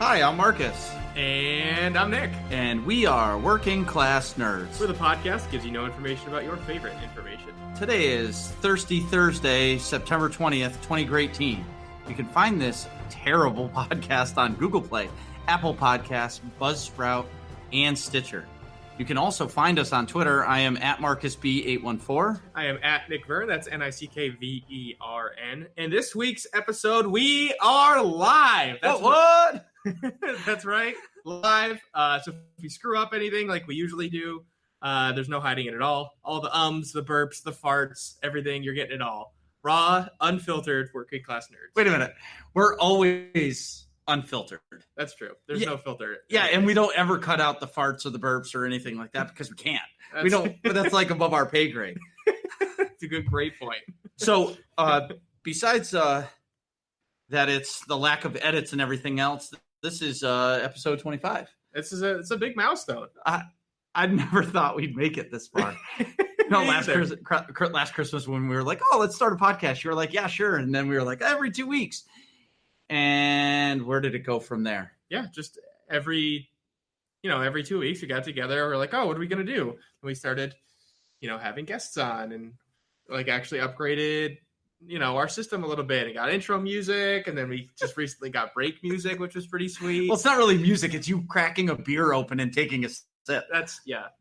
Hi, I'm Marcus. And I'm Nick. And we are Working Class Nerds. We're the podcast that gives you no information about your favorite information. Today is Thirsty Thursday, September 20th, 2018. You can find this terrible podcast on Google Play, Apple Podcasts, Buzzsprout, and Stitcher. You can also find us on Twitter. I am at MarcusB814. I am at Nick Vern. That's NickVern. And this week's episode, we are live. That's what? That's right. Live. So if we screw up anything like we usually do, there's no hiding it at all. All the ums, the burps, the farts, everything, you're getting it all. Raw, unfiltered, working class nerds. Wait a minute. We're always unfiltered. That's true. There's no filter. Yeah, and we don't ever cut out the farts or the burps or anything like that because we can't. We don't. But that's like above our pay grade. It's a great point. So besides that, it's the lack of edits and everything else. This is episode 25. It's a big milestone. I never thought we'd make it this far. Last Christmas when we were like, oh, let's start a podcast. You were like, yeah, sure. And then we were like, every 2 weeks. And where did it go from there? Yeah, just every 2 weeks we got together. We're like, oh, what are we going to do? And we started, having guests on and like actually upgraded, our system a little bit and got intro music. And then we just recently got break music, which was pretty sweet. Well, it's not really music. It's you cracking a beer open and taking a sip.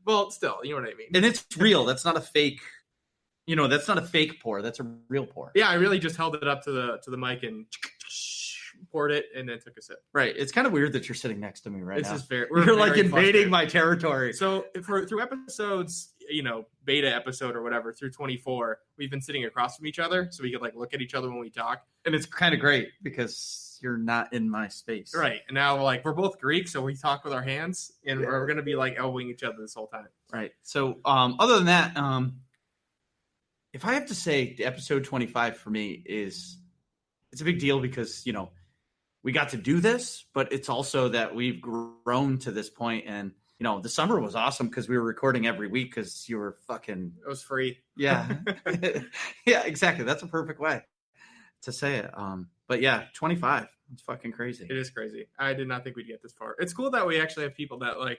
Well, still, you know what I mean? And it's real. That's not a fake, that's not a fake pour. That's a real pour. Yeah, I really just held it up to the mic and poured it and then took a sip. Right. It's kind of weird that you're sitting next to me right now. You're like invading my territory. So through episodes, beta episode or whatever, through 24, we've been sitting across from each other so we could like look at each other when we talk. And it's kind of great because you're not in my space. Right. And now we're both Greek, so we talk with our hands and we're going to be like elbowing each other this whole time. Right. So other than that, if I have to say the episode 25 for me it's a big deal because, we got to do this, but it's also that we've grown to this point. And, the summer was awesome because we were recording every week because you were fucking... It was free. Yeah. Yeah, exactly. That's a perfect way to say it. But yeah, 25. It's fucking crazy. It is crazy. I did not think we'd get this far. It's cool that we actually have people that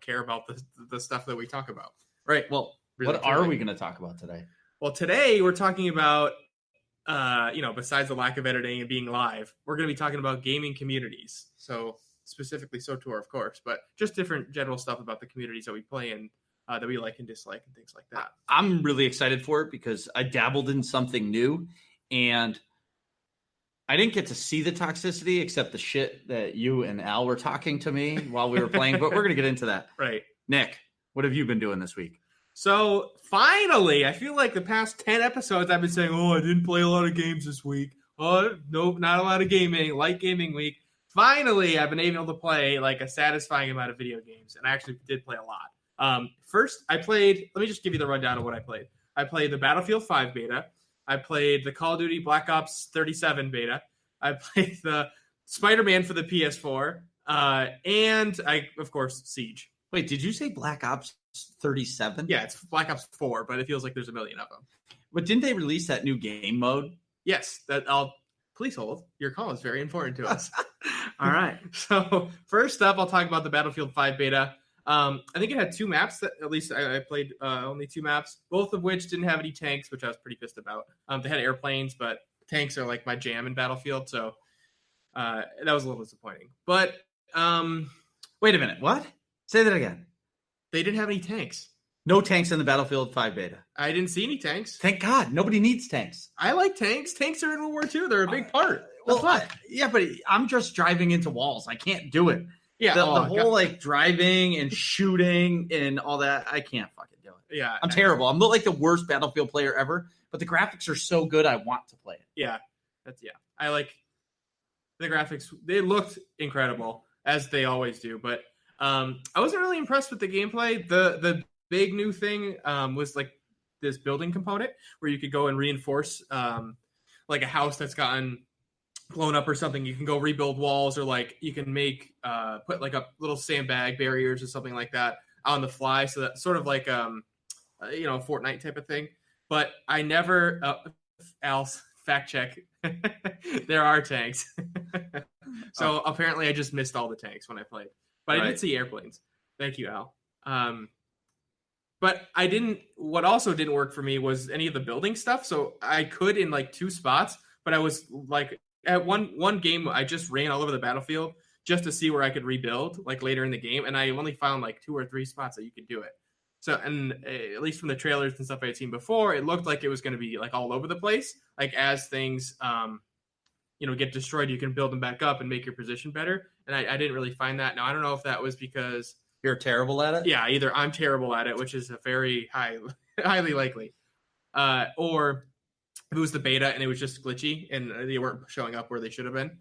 care about the stuff that we talk about. Right. Well, really, what are we going to talk about today? Well, today we're talking about besides the lack of editing and being live, we're going to be talking about gaming communities. So specifically SWTOR, of course, but just different general stuff about the communities that we play in, that we like and dislike and things like that. I'm really excited for it because I dabbled in something new and I didn't get to see the toxicity except the shit that you and Al were talking to me while we were playing, but we're going to get into that. Right. Nick, what have you been doing this week? So finally, I feel like the past 10 episodes I've been saying, oh, I didn't play a lot of games this week. Oh, nope, not a lot of gaming, light gaming week. Finally, I've been able to play like a satisfying amount of video games, and I actually did play a lot. First, let me just give you the rundown of what I played. I played the Battlefield 5 beta. I played the Call of Duty Black Ops 37 beta. I played the Spider-Man for the PS4. And of course, Siege. Wait, did you say Black Ops 37? Yeah, it's Black Ops 4, but it feels like there's a million of them. But didn't they release that new game mode? Yes, please hold. Your call is very important to us. All right. So first up, I'll talk about the Battlefield 5 beta. I think it had two maps that at least I played only two maps, both of which didn't have any tanks, which I was pretty pissed about. They had airplanes, but tanks are like my jam in Battlefield, so that was a little disappointing. But wait a minute. What? Say that again. They didn't have any tanks. No tanks in the Battlefield 5 beta. I didn't see any tanks. Thank God. Nobody needs tanks. I like tanks. Tanks are in World War II. They're a big part. Yeah, but I'm just driving into walls. I can't do it. Yeah. The whole like driving and shooting and all that, I can't fucking do it. Yeah. I'm terrible. I'm like the worst Battlefield player ever, but the graphics are so good I want to play it. Yeah. I like the graphics. They looked incredible, as they always do, but I wasn't really impressed with the gameplay. The big new thing was like this building component where you could go and reinforce like a house that's gotten blown up or something. You can go rebuild walls, or like you can make put like a little sandbag barriers or something like that on the fly. So that's sort of like a Fortnite type of thing. But I never Al's fact check. There are tanks. So apparently I just missed all the tanks when I played. But I Right. did see airplanes. Thank you, Al. But what also didn't work for me was any of the building stuff. So I could in like 2 spots, but I was like at one game, I just ran all over the battlefield just to see where I could rebuild like later in the game. And I only found like 2 or 3 spots that you could do it. So, and at least from the trailers and stuff I had seen before, it looked like it was going to be like all over the place. Like as things, get destroyed, you can build them back up and make your position better. And I didn't really find that. Now, I don't know if that was because You're terrible at it? yeah, either I'm terrible at it, which is a very highly likely, or if it was the beta and it was just glitchy and they weren't showing up where they should have been.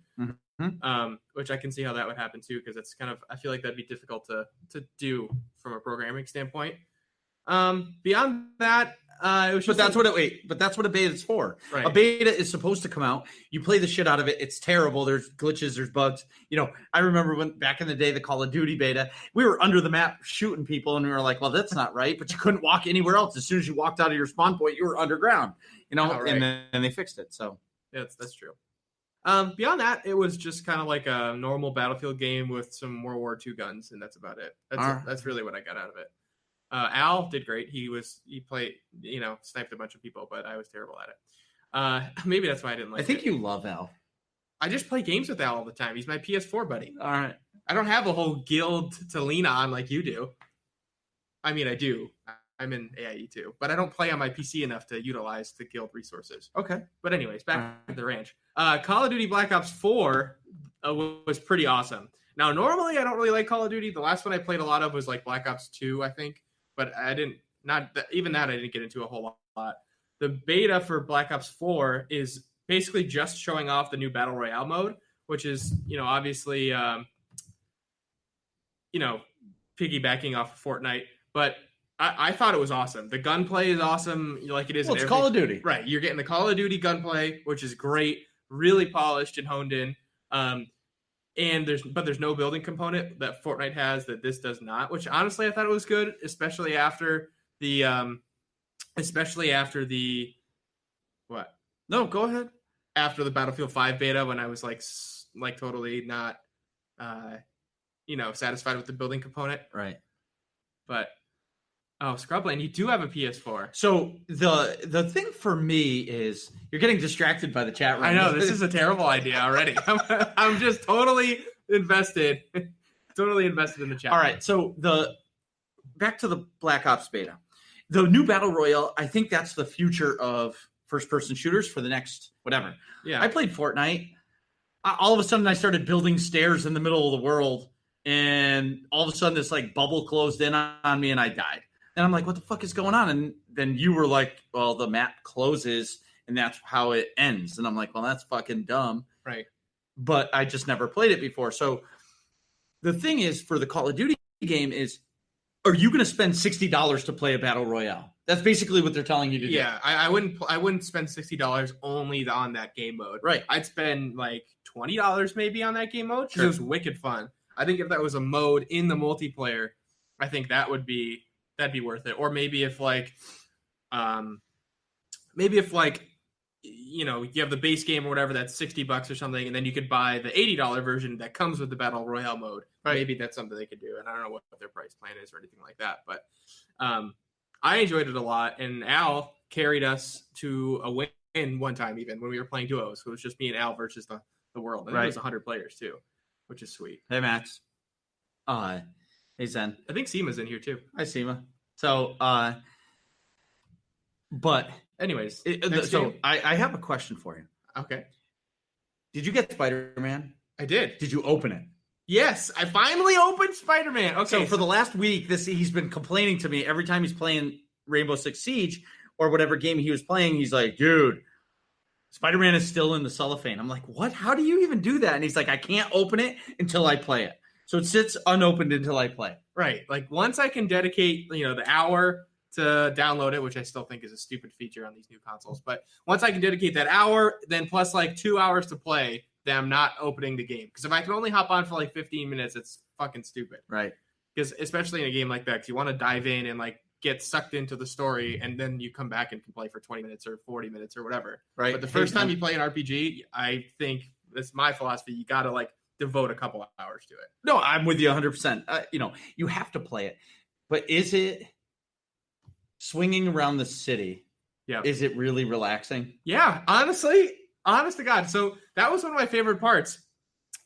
Mm-hmm. Which I can see how that would happen too, because it's kind of, I feel like that'd be difficult to do from a programming standpoint. Beyond that, it was just But that's what a beta is for. Right. A beta is supposed to come out. You play the shit out of it. It's terrible. There's glitches. There's bugs. I remember when back in the day, the Call of Duty beta, we were under the map shooting people, and we were like, "Well, that's not right." But you couldn't walk anywhere else. As soon as you walked out of your spawn point, you were underground. Right. And then they fixed it. So yeah, that's true. Beyond that, it was just kind of like a normal Battlefield game with some World War II guns, and that's about it. That's really what I got out of it. Al did great. He played, sniped a bunch of people, but I was terrible at it. Maybe that's why I didn't like it. I think you love Al. I just play games with Al all the time. He's my PS4 buddy. All right. I don't have a whole guild to lean on like you do. I mean, I do. I'm in AIE too, but I don't play on my PC enough to utilize the guild resources. Okay. But anyways, back to the ranch. Call of Duty Black Ops 4 was pretty awesome. Now, normally I don't really like Call of Duty. The last one I played a lot of was like Black Ops 2, I think. But I didn't, even that I didn't get into a whole lot. The beta for Black Ops 4 is basically just showing off the new Battle Royale mode, which is, obviously, piggybacking off of Fortnite. But I thought it was awesome. The gunplay is awesome, like it is. Well, it's Call of Duty. Right. You're getting the Call of Duty gunplay, which is great, really polished and honed in. And there's no building component that Fortnite has that this does not, which honestly I thought it was good, especially after the what? No, go ahead. After the Battlefield 5 beta, when I was like totally not satisfied with the building component. Right. But Scrubland, you do have a PS4. So the thing for me is you're getting distracted by the chat room. I know this is a terrible idea already. I'm just totally invested in the chat. All right. So back to the Black Ops beta, the new Battle Royale. I think that's the future of first-person shooters for the next whatever. Yeah. I played Fortnite. All of a sudden, I started building stairs in the middle of the world, and all of a sudden, this like bubble closed in on me, and I died. And I'm like, what the fuck is going on? And then you were like, well, the map closes and that's how it ends. And I'm like, well, that's fucking dumb. Right. But I just never played it before. So the thing is for the Call of Duty game is, are you going to spend $60 to play a battle royale? That's basically what they're telling you to do. Yeah. I wouldn't spend $60 only on that game mode. Right. I'd spend like $20 maybe on that game mode because Sure. it was wicked fun. I think if that was a mode in the multiplayer, I think that'd be worth it. Or maybe if you have the base game or whatever that's $60 or something, and then you could buy the $80 version that comes with the Battle Royale mode. Right. Maybe that's something they could do. And I don't know what their price plan is or anything like that. But I enjoyed it a lot. And Al carried us to a win one time, even when we were playing duos. So it was just me and Al versus the world. And it was 100 players too, which is sweet. Hey, Max. Hey, Zen. I think Seema's in here too. Hi, Seema. So, but anyways, I have a question for you. Okay. Did you get Spider-Man? I did. Did you open it? Yes, I finally opened Spider-Man. Okay. So for the last week, he's been complaining to me every time he's playing Rainbow Six Siege or whatever game he was playing. He's like, dude, Spider-Man is still in the cellophane. I'm like, what? How do you even do that? And he's like, I can't open it until I play it. So it sits unopened until I play. Right. Like once I can dedicate, the hour to download it, which I still think is a stupid feature on these new consoles. But once I can dedicate that hour, then plus like 2 hours to play, then I'm not opening the game. Because if I can only hop on for like 15 minutes, it's fucking stupid. Right. Because especially in a game like that, because you want to dive in and like get sucked into the story, and then you come back and can play for 20 minutes or 40 minutes or whatever. Right. But the first time you play an RPG, I think that's my philosophy. You got to like devote a couple hours to it. No, I'm with you 100%. You have to play it. But is it swinging around the city? Yeah. Is it really relaxing? Yeah, honestly, honest to God. So that was one of my favorite parts.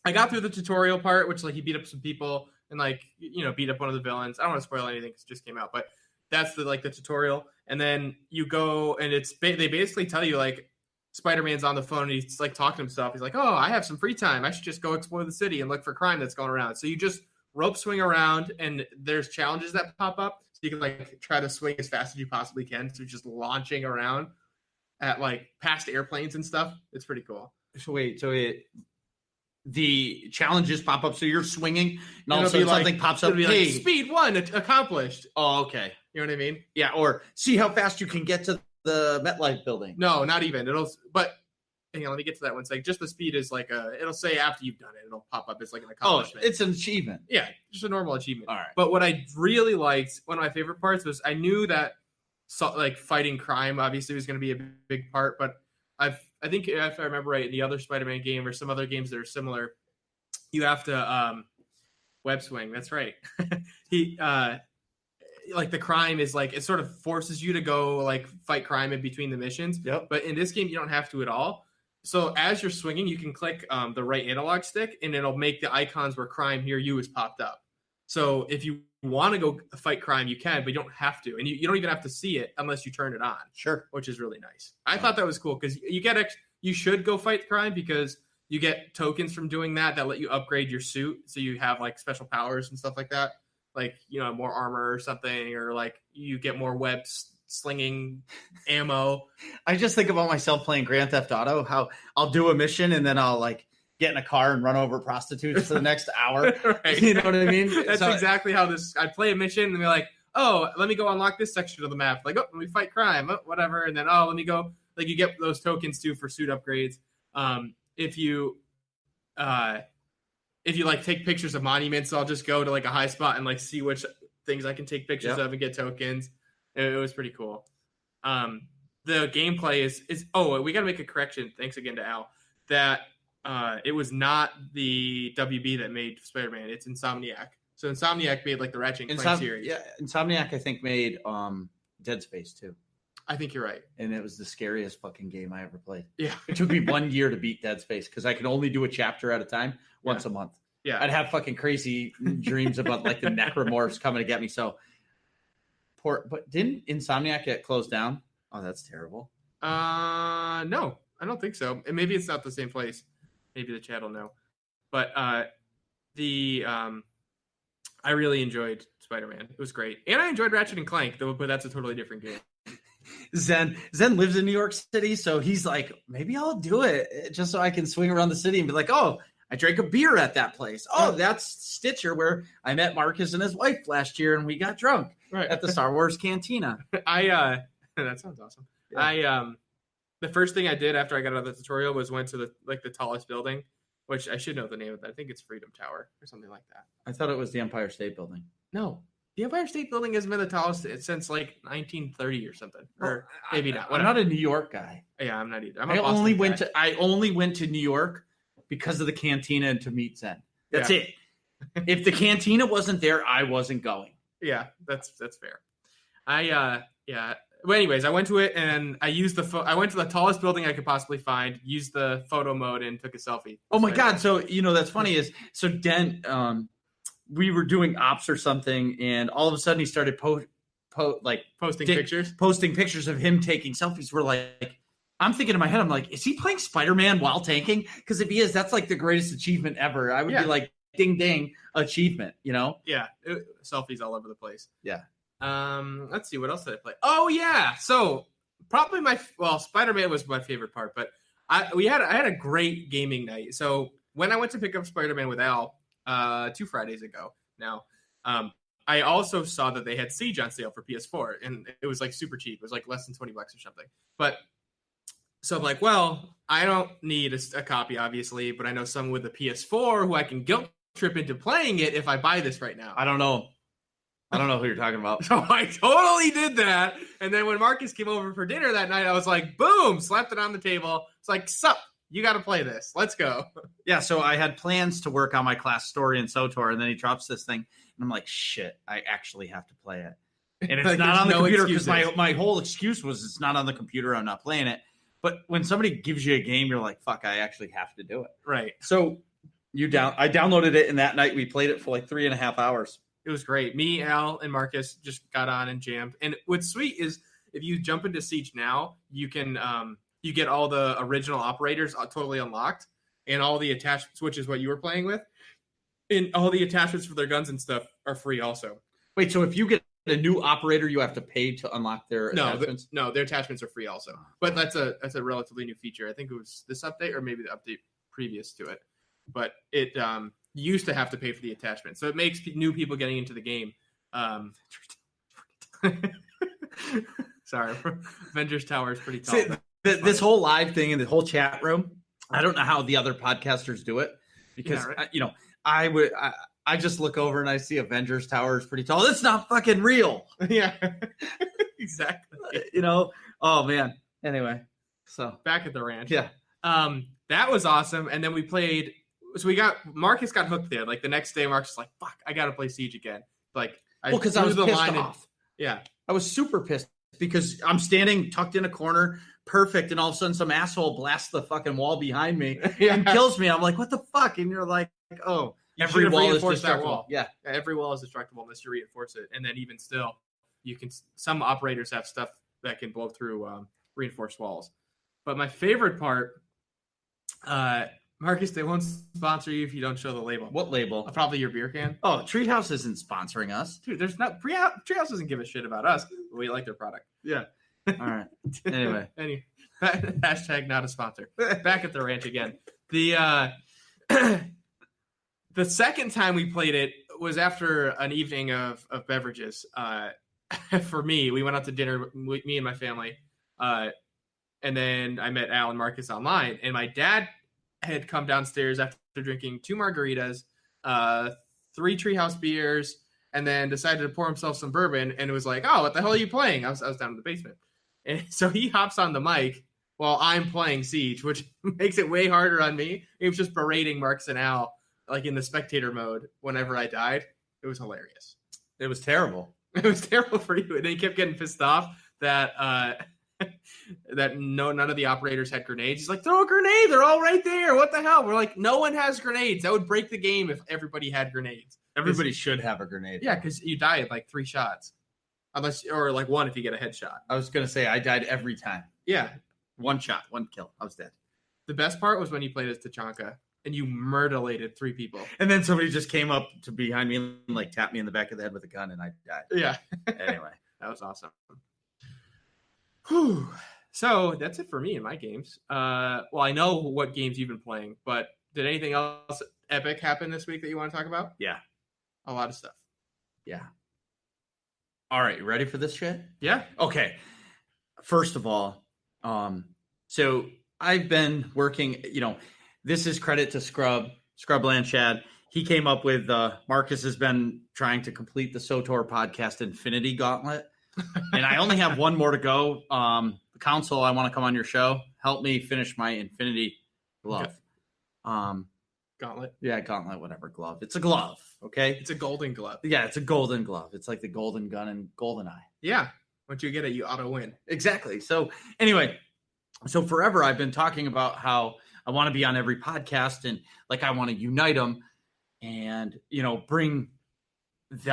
I got through the tutorial part, which like you beat up some people and like, beat up one of the villains. I don't want to spoil anything because it just came out, but that's the tutorial. And then you go and they basically tell you like Spider-Man's on the phone and he's like talking to himself. He's like, oh, I have some free time. I should just go explore the city and look for crime that's going around. So you just rope swing around and there's challenges that pop up. So you can like try to swing as fast as you possibly can. So just launching around at like past airplanes and stuff. It's pretty cool. So the challenges pop up. So you're swinging and all of a sudden something pops up. Hey, speed 1 accomplished. Oh, okay. You know what I mean? Yeah. Or see how fast you can get to the MetLife building. No, not even. But hang on, let me get to that one. It's like just the speed is like it'll say after you've done it, it'll pop up as like an accomplishment. Oh, it's an achievement. Yeah, just a normal achievement. All right. But what I really liked, one of my favorite parts was I knew that like fighting crime obviously was going to be a big part, but I think if I remember right, in the other Spider-Man game or some other games that are similar, you have to web swing. That's right. Like the crime is like it sort of forces you to go like fight crime in between the missions. Yep. But in this game, you don't have to at all. So as you're swinging, you can click the right analog stick, and it'll make the icons where crime near you is popped up. So if you want to go fight crime, you can, but you don't have to, and you don't even have to see it unless you turn it on. Sure. Which is really nice. I thought that was cool because you should go fight crime because you get tokens from doing that let you upgrade your suit, so you have like special powers and stuff like that. Like, more armor or something, or like you get more web slinging ammo. I just think about myself playing Grand Theft Auto, how I'll do a mission and then I'll like get in a car and run over prostitutes for the next hour. Right. You know what I mean? That's exactly how I play a mission and be like, oh, let me go unlock this section of the map. Like, oh, let me fight crime, whatever. And then, let me go. Like you get those tokens too for suit upgrades. If you like take pictures of monuments, I'll just go to like a high spot and like see which things I can take pictures of and get tokens. It was pretty cool. The gameplay is we got to make a correction. Thanks again to Al that it was not the WB that made Spider-Man. It's Insomniac. So Insomniac made like the Ratchet and Clank series. Yeah, Insomniac I think made Dead Space too. I think you're right. And it was the scariest fucking game I ever played. Yeah. It took me 1 year to beat Dead Space because I could only do a chapter at a time once a month. Yeah. I'd have fucking crazy dreams about like the necromorphs coming to get me. So but didn't Insomniac get closed down? Oh, that's terrible. No, I don't think so. And maybe it's not the same place. Maybe the chat will know. But I really enjoyed Spider-Man. It was great. And I enjoyed Ratchet and Clank, though, but that's a totally different game. Zen lives in New York City, so he's like, maybe I'll do it just so I can swing around the city and be like, oh, I drank a beer at that place. Oh, that's Stitcher where I met Marcus and his wife last year and we got drunk at the Star Wars Cantina. That sounds awesome. Yeah. The first thing I did after I got out of the tutorial was went to the tallest building, which I should know the name of that. I think it's Freedom Tower or something like that. I thought it was the Empire State Building. No. The Empire State Building hasn't been the tallest since like 1930 or something, or maybe not. I'm not a New York guy. Yeah, I'm not either. I only went to New York because of the Cantina and to meet Zen. That's it. If the Cantina wasn't there, I wasn't going. Yeah, that's fair. Well, anyways, I went to it and I used I went to the tallest building I could possibly find, used the photo mode, and took a selfie. Oh my god! So that's funny is Dent. We were doing ops or something, and all of a sudden he started posting pictures of him taking selfies. We're like, I'm thinking in my head, I'm like, is he playing Spider-Man while tanking? Because if he is, that's like the greatest achievement ever. I would be like, ding ding, achievement, Yeah, selfies all over the place. Yeah. Let's see, what else did I play? Oh yeah, so probably Spider-Man was my favorite part, but I had a great gaming night. So when I went to pick up Spider-Man with Al 2 Fridays ago now, I also saw that they had Siege on sale for PS4, and it was like super cheap. It was like less than $20 or something. But so I'm like, well, I don't need a copy, obviously, but I know someone with a PS4 who I can guilt trip into playing it if I buy this right now. I don't know who you're talking about. So I totally did that. And then when Marcus came over for dinner that night, I was like, boom, slapped it on the table. It's like, sup, you got to play this. Let's go. Yeah, so I had plans to work on my class story in SWTOR, and then he drops this thing, and I'm like, shit, I actually have to play it. And it's Like, not on the no computer because excuses. my whole excuse was it's not on the computer, I'm not playing it. But when somebody gives you a game, you're like, fuck, I actually have to do it. Right. So I downloaded it, and that night we played it for like 3.5 hours. It was great. Me, Al, and Marcus just got on and jammed. And what's sweet is if you jump into Siege now, you can you get all the original operators totally unlocked, and all the attachments, which is what you were playing with, and all the attachments for their guns and stuff are free also. Wait, so if you get a new operator, you have to pay to unlock their attachments? No, their attachments are free also. But that's a relatively new feature. I think it was this update or maybe the update previous to it. But it used to have to pay for the attachment, so it makes new people getting into the game. Sorry, Avengers Tower is pretty tall. See, this whole live thing in the whole chat room, I don't know how the other podcasters do it because Yeah, right. I just look over and I see Avengers Tower is pretty tall. That's not fucking real. Yeah, exactly. Oh man. Anyway, so Back at the ranch. yeah. That was awesome. And then we played. So Marcus got hooked there. Like the next day, Marcus was like, "Fuck, I gotta play Siege again." Like, Because I was pissed off. Yeah, I was super pissed because I'm standing tucked in a corner, perfect, and all of a sudden some asshole blasts the fucking wall behind me and kills me. I'm like, what the fuck? And you're like, oh, every wall is destructible. Yeah, every wall is destructible unless you reinforce it. And then even still, some operators have stuff that can blow through reinforced walls. But my favorite part, Marcus, they won't sponsor you if you don't show the label. What label? Probably your beer can. Oh, Treehouse isn't sponsoring us. Dude, Treehouse doesn't give a shit about us. But we like their product. Yeah. All right. Anyway. Hashtag not a sponsor. Back at the ranch again. The second time we played it was after an evening of beverages. For me, we went out to dinner, me and my family. And then I met Al and Marcus online. And my dad had come downstairs after drinking 2 margaritas, 3 Treehouse beers, and then decided to pour himself some bourbon. And it was like, oh, what the hell are you playing? I was down in the basement. And so he hops on the mic while I'm playing Siege, which makes it way harder on me. He was just berating Marcus and Al, like in the spectator mode whenever I died. It was hilarious. It was terrible. It was terrible for you. And then he kept getting pissed off that none of the operators had grenades. He's like, throw a grenade. They're all right there. What the hell? We're like, no one has grenades. That would break the game if everybody had grenades. Everybody should have a grenade. Yeah, because you die at like 3 shots. Or like 1 if you get a headshot. I was going to say I died every time. Yeah. 1 shot, 1 kill. I was dead. The best part was when you played as Tachanka and you murderlated 3 people. And then somebody just came up to behind me and like tapped me in the back of the head with a gun and I died. Yeah. Anyway. That was awesome. Whew. So that's it for me in my games. Well, I know what games you've been playing, but did anything else epic happen this week that you want to talk about? Yeah. A lot of stuff. Yeah. All right. You ready for this shit? Yeah. Okay. First of all, so I've been working, this is credit to Scrubland Chad. He came up with, Marcus has been trying to complete the SWTOR podcast Infinity Gauntlet. And I only have 1 more to go. The council, I want to come on your show. Help me finish my Infinity glove. Okay. Gauntlet. Yeah, gauntlet, whatever glove. It's a glove, okay? It's a golden glove. Yeah, it's a golden glove. It's like the golden gun and golden eye. Yeah. Once you get it, you auto win. Exactly. So anyway, forever I've been talking about how I want to be on every podcast and like I want to unite them and, bring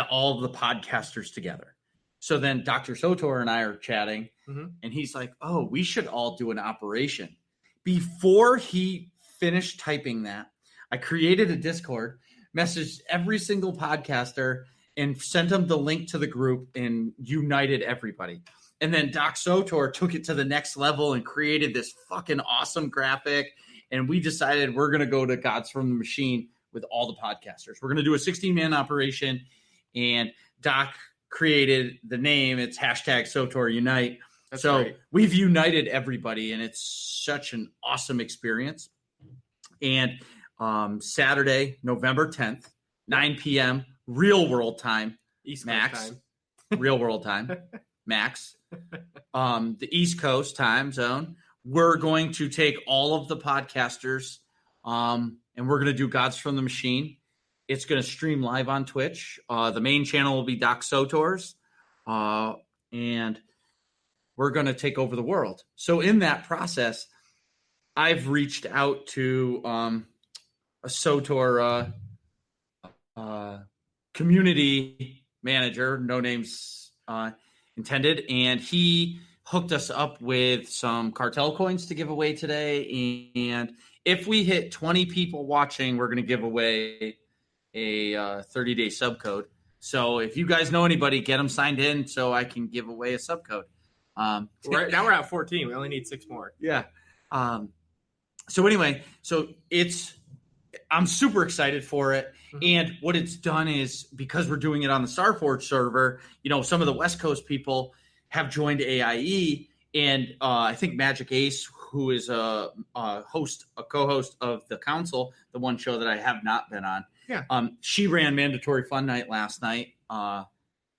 all of the podcasters together. So then Dr. SWTOR and I are chatting and he's like, oh, we should all do an operation. Before he finished typing that, I created a Discord, messaged every single podcaster and sent them the link to the group and united everybody. And then Doc SWTOR took it to the next level and created this fucking awesome graphic. And we decided we're going to go to Gods from the Machine with all the podcasters. We're going to do a 16-man operation. And Doc created the name. It's hashtag SWTOR Unite. That's so great. We've united everybody, and it's such an awesome experience. And Saturday, November 10th, 9 p.m., real world time, East Coast Max. time. Real world time, Max. The East Coast time zone. we're going to take all of the podcasters and we're going to do Gods from the Machine. It's going to stream live on Twitch. The main channel will be Doc Sotor's, and we're going to take over the world. So in that process, I've reached out to a Sotor community manager, no names intended, and he hooked us up with some cartel coins to give away today. And if we hit 20 people watching, we're going to give away a 30-day sub code. So if you guys know anybody, get them signed in so I can give away a sub code. Now we're at 14. We only need 6 more. Yeah. So anyway, I'm super excited for it. Mm-hmm. And what it's done is, because we're doing it on the Starforge server, some of the West Coast people have joined AIE, and I think Magic Ace, who is a co-host of the Council, the one show that I have not been on. Yeah. She ran Mandatory Fun Night last night.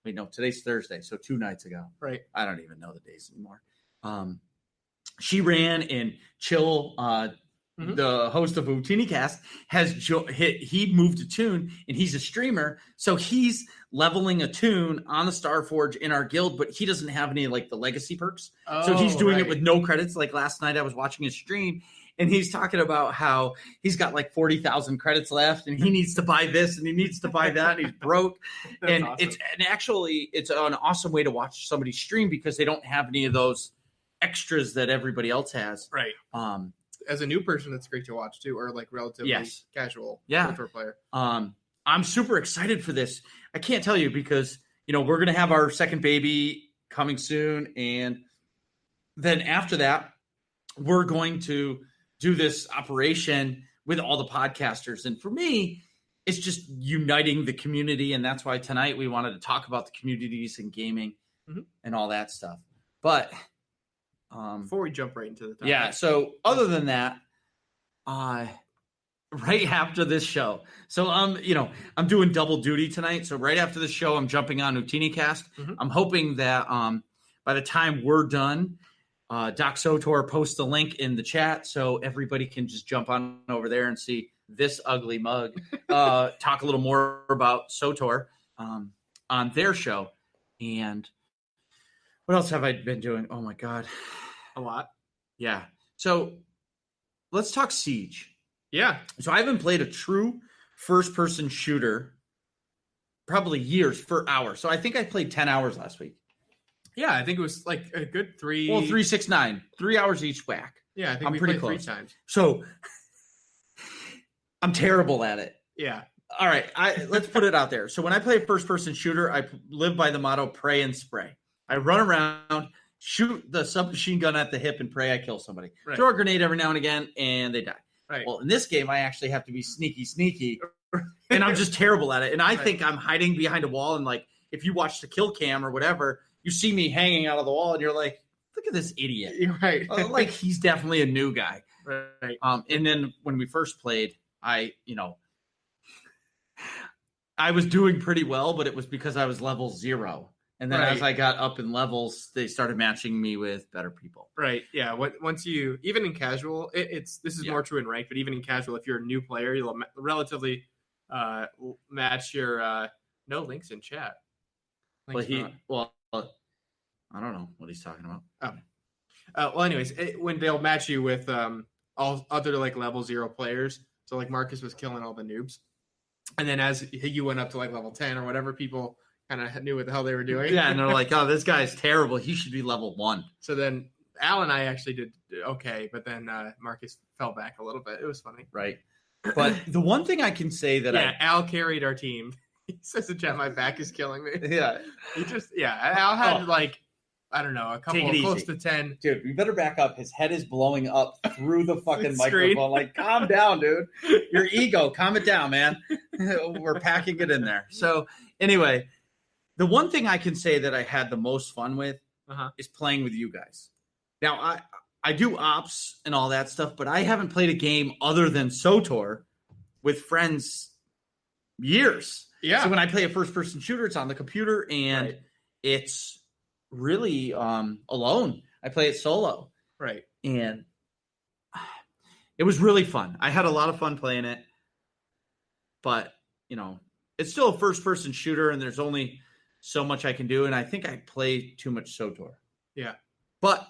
Wait, no, today's Thursday, so 2 nights ago. Right. I don't even know the days anymore. She ran, and Chill, the host of UtiniCast, he moved a tune, and he's a streamer, so he's leveling a tune on the Starforge in our guild, but he doesn't have any the legacy perks. So he's doing it with no credits. Like last night I was watching his stream, and he's talking about how he's got 40,000 credits left, and he needs to buy this and he needs to buy that, and he's broke. And awesome. It's an awesome way to watch somebody stream, because they don't have any of those extras that everybody else has. Right. As a new person, it's great to watch too, or relatively casual player. I'm super excited for this. I can't tell you, because we're going to have our second baby coming soon, and then after that, we're going to do this operation with all the podcasters. And for me, it's just uniting the community, and that's why tonight we wanted to talk about the communities and gaming and all that stuff. But before we jump right into the topic. Yeah, so other than that, right after this show, so I'm doing double duty tonight. So right after the show, I'm jumping on UtiniCast. I'm hoping that by the time we're done, Doc Sotor posts the link in the chat so everybody can just jump on over there and see this ugly mug talk a little more about Sotor on their show. And what else have I been doing? Oh my God. A lot. Yeah. So let's talk Siege. Yeah. So I haven't played a true first-person shooter probably years, for hours. So I think I played 10 hours last week. Yeah, I think it was a good 3. Well, 3, 6, 9. 3 hours each whack. Yeah, I think I'm pretty played close. 3 times. So I'm terrible at it. Yeah. All right. Let's put it out there. So when I play a first-person shooter, I live by the motto, pray and spray. I run around, shoot the submachine gun at the hip, and pray I kill somebody. Right. Throw a grenade every now and again, and they die. Right. Well, in this game, I actually have to be sneaky, and I'm just terrible at it. And I think I'm hiding behind a wall, and if you watch the kill cam or whatever, you see me hanging out of the wall, and you're like, look at this idiot. You're right. He's definitely a new guy. Right. And then when we first played, I was doing pretty well, but it was because I was level 0. And then as I got up in levels, they started matching me with better people. Right. Yeah. Once you, even in casual, this is more true in ranked, but even in casual, if you're a new player, you'll relatively match your no links in chat. Well, I don't know what he's talking about. Well, anyways, when they'll match you with all other level 0 players. So Marcus was killing all the noobs. And then as you went up to level 10 or whatever, people kind of knew what the hell they were doing. Yeah, and they're like, oh, this guy's terrible. He should be level 1. So then Al and I actually did okay, but then Marcus fell back a little bit. It was funny. Right. But the one thing I can say that Al carried our team. He says in chat, my back is killing me. Yeah. Al had I don't know, a couple close to 10. Dude, we better back up. His head is blowing up through the fucking microphone. Calm down, dude. Your ego, calm it down, man. We're packing it in there. So anyway, the one thing I can say that I had the most fun with is playing with you guys. Now, I do ops and all that stuff, but I haven't played a game other than SOTOR with friends years. Yeah. So when I play a first-person shooter, it's on the computer, and it's really alone. I play it solo. Right. And it was really fun. I had a lot of fun playing it. But, it's still a first-person shooter, and there's only so much I can do. And I think I play too much SWTOR. Yeah. But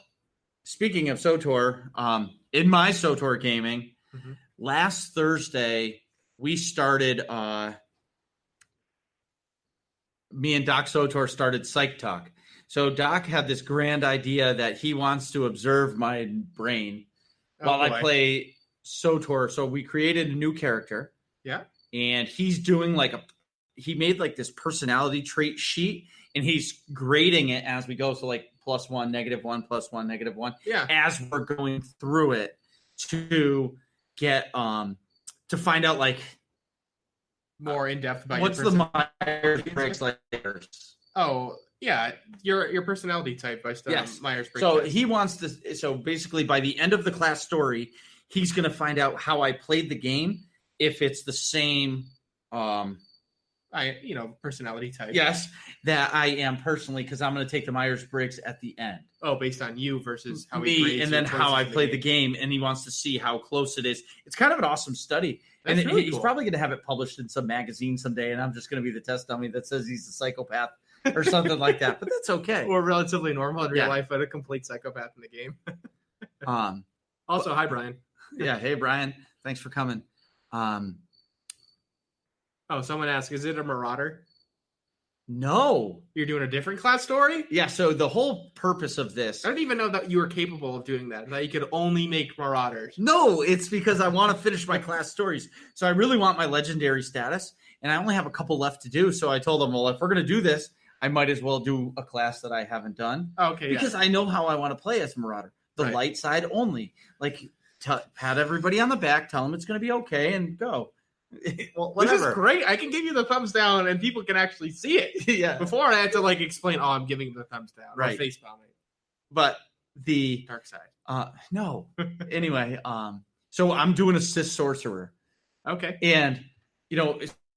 speaking of SWTOR, in my SWTOR gaming, last Thursday, we started me and Doc SWTOR started Psych Talk. So Doc had this grand idea that he wants to observe my brain while I play SWTOR. So we created a new character. Yeah. And he's doing he made this personality trait sheet, and he's grading it as we go. So +1, -1, +1, -1. Yeah. As we're going through it to get to find out more in depth about what's the Myers-Briggs layers. Oh yeah, your personality type by Myers-Briggs. So he wants to. So basically, by the end of the class story, he's going to find out how I played the game. If it's the same, personality type. Yes, that I am personally, because I'm going to take the Myers-Briggs at the end. Oh, based on you versus how me, and then how I played the game, and he wants to see how close it is. It's kind of an awesome study, and really he's cool. Probably going to have it published in some magazine someday, and I'm just going to be the test dummy that says he's a psychopath or something like that. But that's okay. Or relatively normal in real life, but a complete psychopath in the game. Also, hi Brian. Yeah, hey Brian, thanks for coming. Someone asked, is it a Marauder? No. You're doing a different class story? Yeah, so the whole purpose of this... I didn't even know that you were capable of doing that, that you could only make Marauders. No, it's because I want to finish my class stories. So I really want my legendary status, and I only have a couple left to do. So I told them, well, if we're going to do this, I might as well do a class that I haven't done. Okay, because I know how I want to play as Marauder. The light side only. Pat everybody on the back, tell them it's going to be okay, and go. Well, whatever. This is great. I can give you the thumbs down, and people can actually see it. Yeah. Before I had to explain, I'm giving you the thumbs down. Right. Face palming. But the dark side. No. Anyway, so I'm doing a cis sorcerer. Okay. And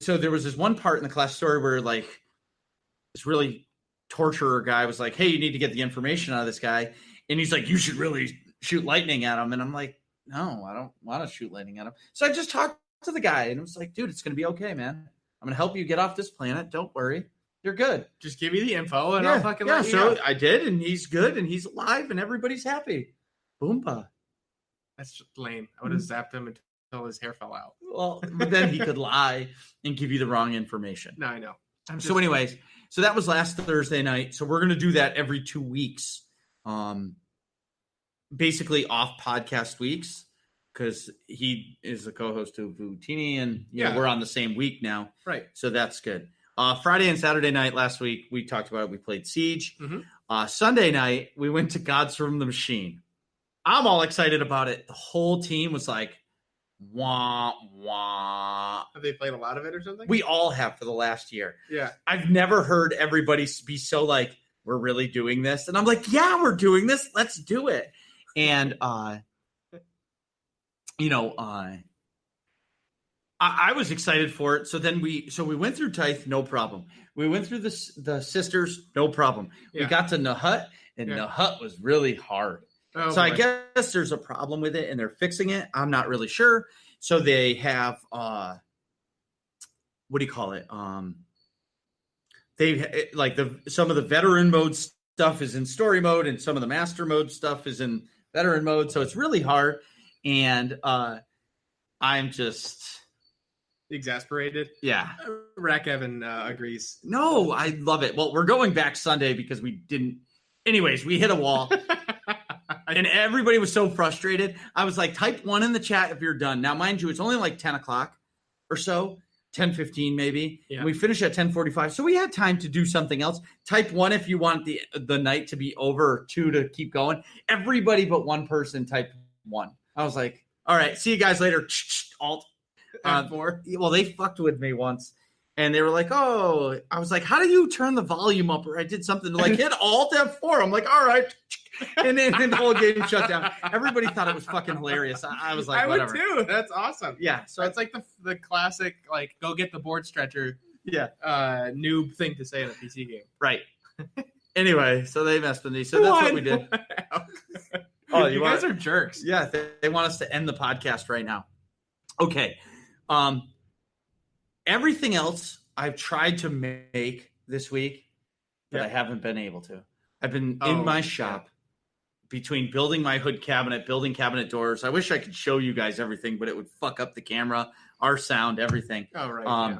so there was this one part in the class story where this really torturer guy was like, "Hey, you need to get the information out of this guy," and he's like, "You should really shoot lightning at him," and I'm like, "No, I don't want to shoot lightning at him." So I just talked to the guy, and it was like, "Dude, it's gonna be okay, man. I'm gonna help you get off this planet. Don't worry, you're good. Just give me the info, and I'll fucking let you so go." I did, and he's good, and he's alive, and everybody's happy. Boomba. That's just lame. I would have zapped him until his hair fell out. Well, but then he could lie and give you the wrong information. No, I know. So anyways, so that was last Thursday night. So we're going to do that every 2 weeks. Basically off podcast weeks, because he is the co-host of Vutini, and we're on the same week now. Right. So that's good. Friday and Saturday night last week, we talked about it. We played Siege. Mm-hmm. Sunday night, we went to Gods from the Machine. I'm all excited about it. The whole team was like, wah, wah. Have they played a lot of it or something? We all have for the last year. Yeah. I've never heard everybody be so like, we're really doing this. And I'm like, yeah, we're doing this. Let's do it. And, I was excited for it. So then we went through Tithe, no problem. We went through the sisters, no problem. Yeah. We got to Nahut, and Nahut was really hard. Oh, so boy. I guess there's a problem with it, and they're fixing it. I'm not really sure. So they have, what do you call it? They some of the veteran mode stuff is in story mode, and some of the master mode stuff is in veteran mode. So it's really hard, and I'm just exasperated. Yeah, Rack Evan agrees. No, I love it. Well, we're going back Sunday because we didn't. Anyways, we hit a wall. And everybody was so frustrated. I was like, type 1 in the chat if you're done. Now, mind you, it's only like 10 o'clock or so, 10:15 maybe. Yeah. And we finish at 10:45. So we had time to do something else. Type 1 if you want the night to be over, or 2 to keep going. Everybody but one person typed 1. I was like, all right, see you guys later. Alt. F4. Well, they fucked with me once. And they were like, oh, I was like, how do you turn the volume up? Or I did something like hit Alt F4. I'm like, all right. And then the whole game shut down. Everybody thought it was fucking hilarious. I was like, whatever. I would too. That's awesome. Yeah. So it's like the classic, go get the board stretcher. Yeah. Noob thing to say in a PC game. Right. Anyway, so they messed with me. So that's what we did. Oh, you guys are jerks. Yeah, they want us to end the podcast right now. Okay. Everything else I've tried to make this week, but I haven't been able to. I've been in my shop between building my hood cabinet, building cabinet doors. I wish I could show you guys everything, but it would fuck up the camera, our sound, everything. Oh, right.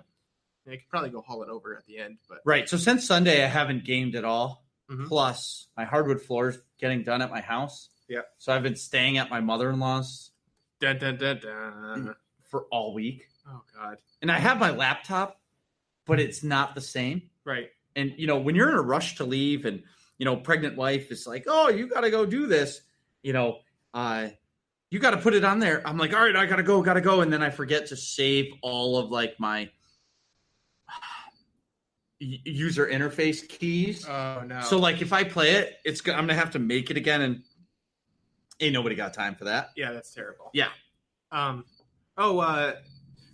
Yeah, you could probably go haul it over at the end. But right. So since Sunday, I haven't gamed at all. Mm-hmm. Plus, my hardwood floor is getting done at my house. Yeah. So I've been staying at my mother-in-law's dun, dun, dun, dun. For all week. Oh, God. And I have my laptop, but it's not the same. Right. And, when you're in a rush to leave and, pregnant wife is like, oh, you got to go do this, you got to put it on there. I'm like, all right, I got to go. And then I forget to save all of like my user interface keys. Oh, no. So like if I play it, I'm going to have to make it again. And ain't nobody got time for that. Yeah, that's terrible. Yeah.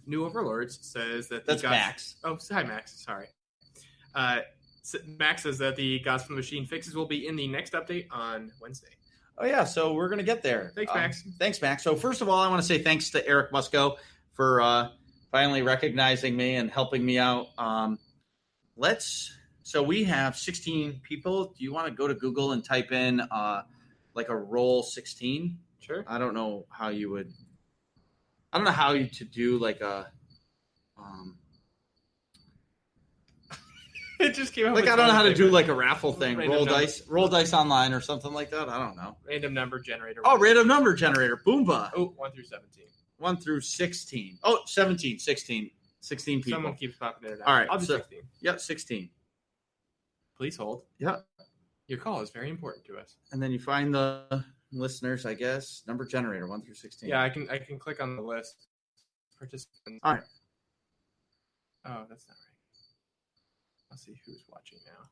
New Overlords says that that's Max. Oh, hi, Max. Sorry. Max says that the Gods from the Machine fixes will be in the next update on Wednesday. Oh, yeah. So we're going to get there. Thanks, Max. Thanks, Max. So first of all, I want to say thanks to Eric Musco for finally recognizing me and helping me out. So we have 16 people. Do you want to go to Google and type in like a roll 16? Sure. I don't know how you to do like a it just came out like I don't know how to do like a raffle thing. Roll dice online or something like that. I don't know. Random number generator. Oh, random number generator. Boomba. Oh, 1 through 17. 1 through 16. Oh, 17, 16. 16 people. Someone keeps popping in and out. All right. I'll do 16. Yep, 16. Please hold. Yep. Your call is very important to us. And then you find the listeners, I guess. Number generator, 1 through 16. Yeah, I can click on the list. Participants. All right. Oh, that's not right. I'll see who's watching now.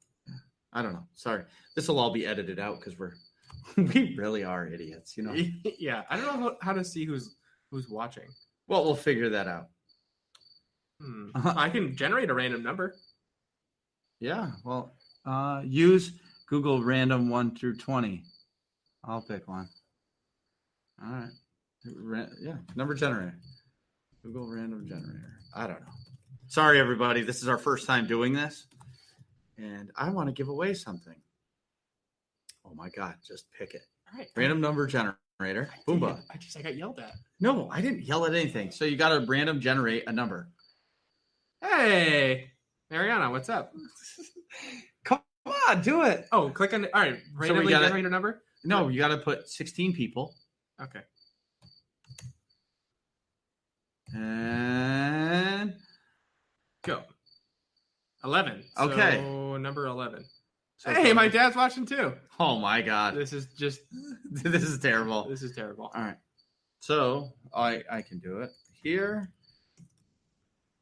I don't know. Sorry. This will all be edited out because we really are idiots, Yeah, I don't know how to see who's watching. Well, we'll figure that out. I can generate a random number. Yeah, well, use Google random 1 through 20. I'll pick one. All right. Yeah, number generator. Google random generator. I don't know. Sorry, everybody. This is our first time doing this. And I want to give away something. Oh, my God. Just pick it. All right. Random number generator. Boomba. I got yelled at. No, I didn't yell at anything. So you got to random generate a number. Hey, Mariana, what's up? Come on, do it. Oh, click on it. All right. Randomly generate a number? No, you got to put 16 people. Okay. And go. 11. Okay. So number 11. So hey, my dad's watching too. Oh my God. This is terrible. This is terrible. All right. So I can do it here.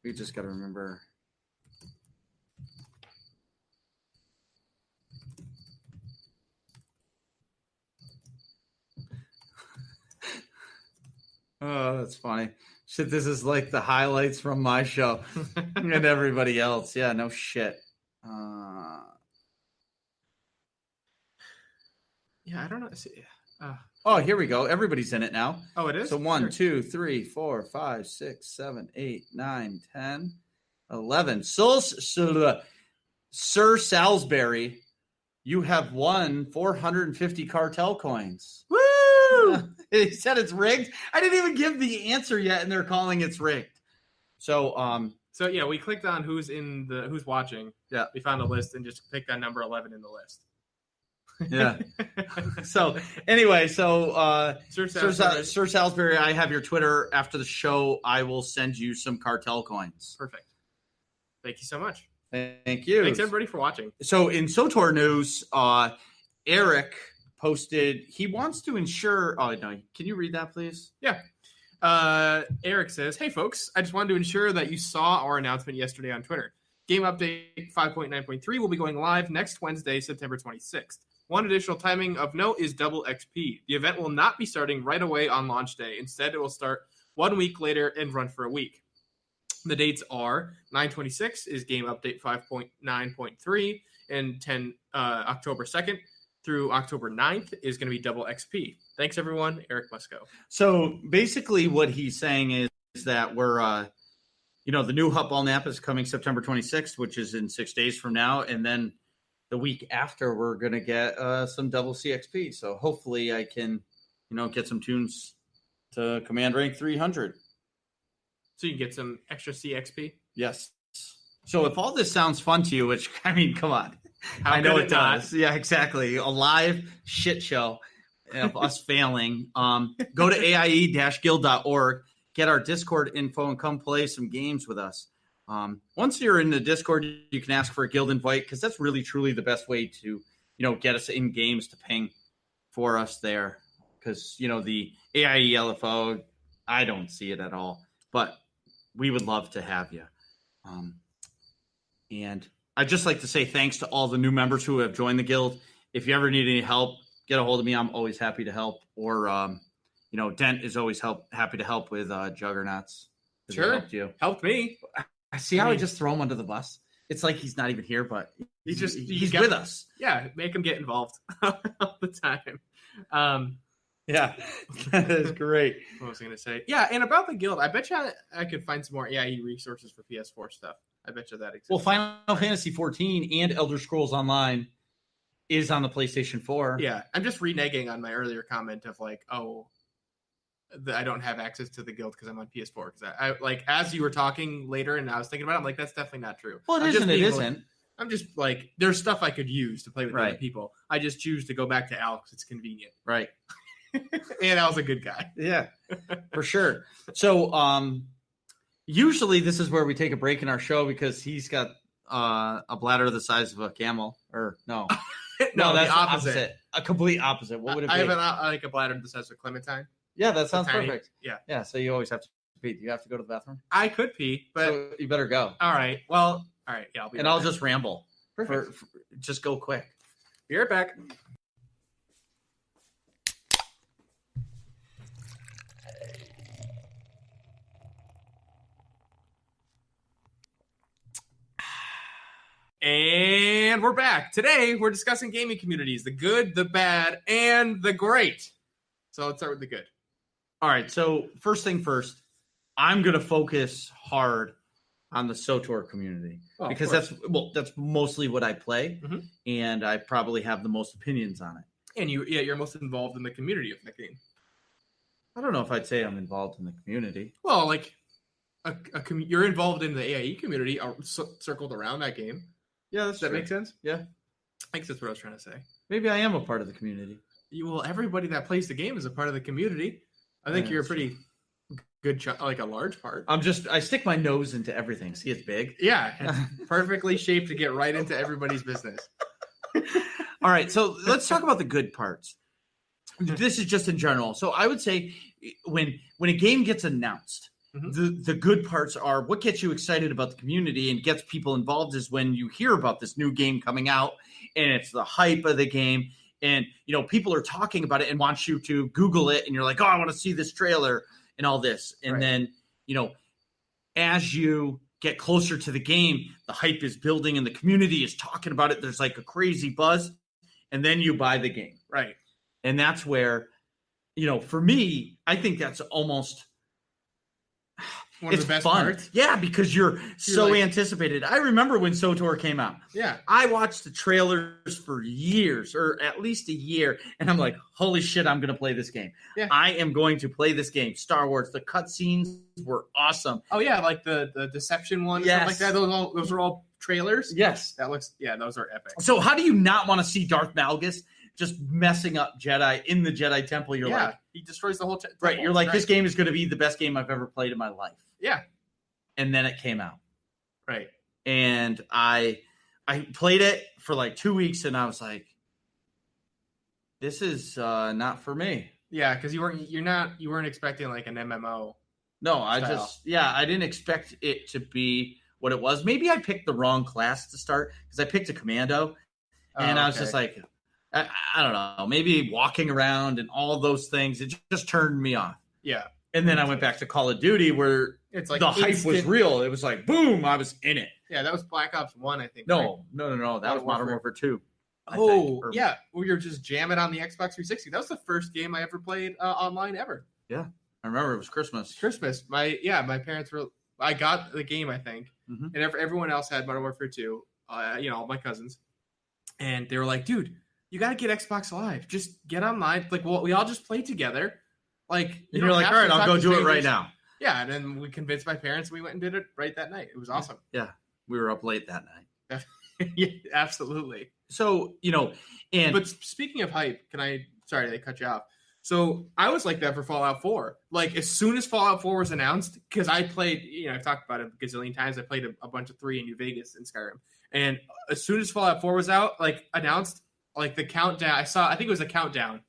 We just got to remember. Oh, that's funny. Shit, this is like the highlights from my show and everybody else. Yeah, no shit. Yeah, I don't know. Oh, here we go. Everybody's in it now. Oh, it is? So 1, 2, 3, 4, 5, 6, 7, 8, 9, 10, 11. Sir Salisbury, you have won 450 cartel coins. Woo! He said it's rigged. I didn't even give the answer yet, and they're calling it's rigged. So, So yeah, we clicked on who's watching. Yeah, we found a list and just picked on number 11 in the list. Yeah. So anyway, Sir Salisbury, I have your Twitter. After the show, I will send you some cartel coins. Perfect. Thank you so much. Thank you. Thanks everybody for watching. So in SWTOR news, Eric posted he wants to ensure. Oh no, can you read that, please? Yeah. Eric says, "Hey folks, I just wanted to ensure that you saw our announcement yesterday on Twitter. Game update 5.9.3 will be going live next Wednesday, September 26th. One additional timing of note is double XP. The event will not be starting right away on launch day. Instead, it will start 1 week later and run for a week. The dates are 9/26 is game update 5.9.3 and October 2nd. through October 9th is going to be double XP. Thanks, everyone. Eric Musco. So basically what he's saying is that we're, the new Hutball Nap is coming September 26th, which is in 6 days from now. And then the week after, we're going to get some double CXP. So hopefully I can, get some tunes to command rank 300. So you can get some extra CXP? Yes. So if all this sounds fun to you, which, I mean, come on. How I know could it does. Yeah, exactly. A live shit show of us failing. Go to aie-guild.org, get our Discord info, and come play some games with us. Once you're in the Discord, you can ask for a guild invite because that's really, truly the best way to, get us in games to ping for us there. Because, the AIE LFO, I don't see it at all. But we would love to have you. And I'd just like to say thanks to all the new members who have joined the guild. If you ever need any help, get a hold of me. I'm always happy to help. Or, Dent is always happy to help with Juggernauts. Sure. Helped me. I see how I just throw him under the bus. It's like he's not even here, but he's with us. Yeah, make him get involved all the time. Yeah, that is great. What was I going to say? Yeah, and about the guild, I bet you I could find some more AIE resources for PS4 stuff. I bet you that exists. Well, Final Fantasy 14 and Elder Scrolls Online is on the PlayStation 4. Yeah, I'm just reneging on my earlier comment of like, I don't have access to the guild because I'm on PS4. Because I like, as you were talking later and I was thinking about it, I'm like, that's definitely not true. Well, it isn't. I'm just like, there's stuff I could use to play with right. other people. I just choose to go back to Al because it's convenient. Right. And Al's a good guy. Yeah, for sure. So usually this is where we take a break in our show because he's got a bladder the size of a camel. Or no. No, that's the opposite. A complete opposite. What would it be? I have a bladder the size of a clementine. Yeah, that sounds perfect. Yeah. Yeah, so you always have to pee. Do you have to go to the bathroom? I could pee, but so you better go. All right. Well, all right. Yeah, I'll be and I'll just ramble. Perfect. Just go quick. Be right back. And we're back. Today, we're discussing gaming communities, the good, the bad, and the great. So let's start with the good. All right. So first thing first, I'm going to focus hard on the SWTOR community because that's mostly what I play, and I probably have the most opinions on it. And you're most involved in the community of the game. I don't know if I'd say I'm involved in the community. Well, like you're involved in the AIE community circled around that game. Yeah, does that make sense? Yeah, I think that's what I was trying to say. Maybe I am a part of the community. Well, everybody that plays the game is a part of the community. I think you're a pretty good, like a large part. I stick my nose into everything. See, it's big. Yeah, it's perfectly shaped to get right into everybody's business. All right, so let's talk about the good parts. This is just in general. So I would say when a game gets announced, the good parts are what gets you excited about the community and gets people involved is when you hear about this new game coming out and it's the hype of the game and people are talking about it and want you to Google it and you're like, oh, I want to see this trailer and all this. And then, as you get closer to the game, the hype is building and the community is talking about it. There's like a crazy buzz and then you buy the game. Right. And that's where, for me, I think that's almost one of the best fun. Parts. Yeah, because you're so anticipated. I remember when SWTOR came out. Yeah. I watched the trailers for years, or at least a year, and I'm like, holy shit, I'm going to play this game. Yeah. I am going to play this game. Star Wars, the cutscenes were awesome. Oh, yeah, like the Deception one, stuff like that. Those are all trailers? Yes. Those are epic. So how do you not want to see Darth Malgus just messing up Jedi in the Jedi Temple? You're like, he destroys the whole right. You're like, this game is going to be the best game I've ever played in my life. Yeah. And then it came out. Right. And I played it for like 2 weeks and I was like, this is not for me. Yeah, because you weren't expecting like an MMO. No, I didn't expect it to be what it was. Maybe I picked the wrong class to start because I picked a commando and I was just like, I don't know, maybe walking around and all those things, it just turned me off. Yeah. And then I went back to Call of Duty where it's like the hype was real. It was like, boom, I was in it. Yeah, that was Black Ops 1, I think. No. That was Modern Warfare 2. Yeah, where you're just jamming on the Xbox 360. That was the first game I ever played online ever. Yeah, I remember it was Christmas. My parents were. I got the game, I think, and everyone else had Modern Warfare 2. All my cousins, and they were like, "Dude, you got to get Xbox Live. Just get online. Like, well, we all just play together. Like, you're like, all right, I'll go do it right now." Yeah, and then we convinced my parents. And we went and did it right that night. It was awesome. Yeah, we were up late that night. Yeah, absolutely. So, but speaking of hype, sorry, they cut you off. So I was like that for Fallout 4. Like, as soon as Fallout 4 was announced, because I played, I've talked about it a gazillion times. I played a bunch of 3 in New Vegas in Skyrim. And as soon as Fallout 4 was out, like, announced, like, the countdown, I think it was a countdown